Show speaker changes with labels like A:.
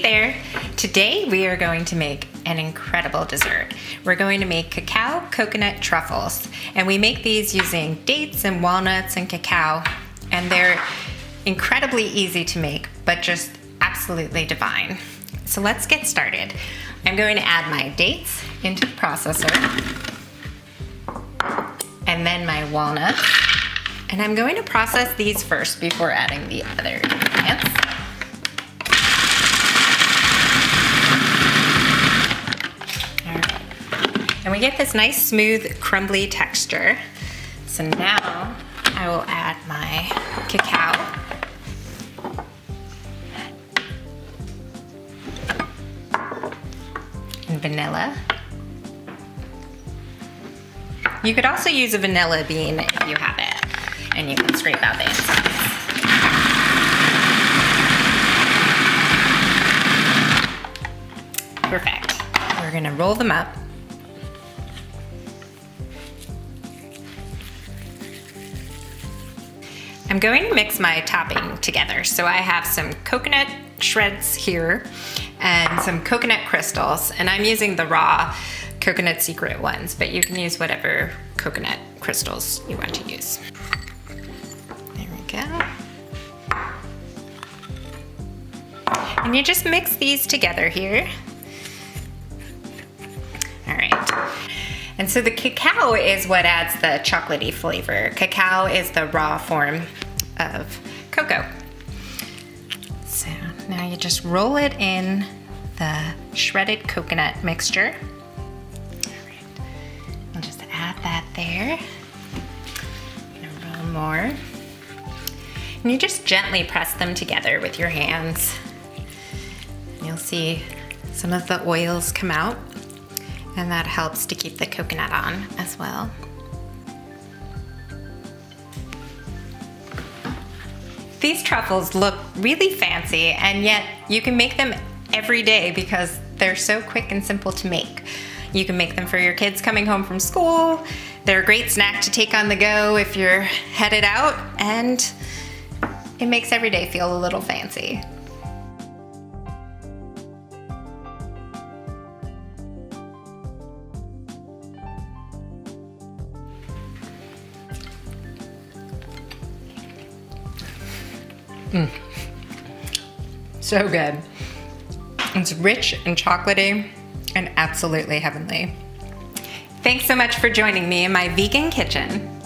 A: Hey there! Today we are going to make an incredible dessert. We're going to make cacao coconut truffles, and we make these using dates and walnuts and cacao, and they're incredibly easy to make, but just absolutely divine. So let's get started. I'm going to add my dates into the processor, and then my walnuts, and I'm going to process these first before adding the other ingredients. And we get this nice, smooth, crumbly texture. So now I will add my cacao. And vanilla. You could also use a vanilla bean if you have it, and you can scrape out the insides. Perfect. We're gonna roll them up. I'm going to mix my topping together. So I have some coconut shreds here and some coconut crystals, and I'm using the raw coconut secret ones, but you can use whatever coconut crystals you want to use. There we go. And you just mix these together here. All right. And so the cacao is what adds the chocolatey flavor. Cacao is the raw form of cocoa. So now you just roll it in the shredded coconut mixture. All right. I'll just add that there. And a little more. And you just gently press them together with your hands. And you'll see some of the oils come out, and that helps to keep the coconut on as well. These truffles look really fancy, and yet you can make them every day because they're so quick and simple to make. You can make them for your kids coming home from school. They're a great snack to take on the go if you're headed out, and it makes every day feel a little fancy. So good. It's rich and chocolatey and absolutely heavenly. Thanks so much for joining me in my vegan kitchen.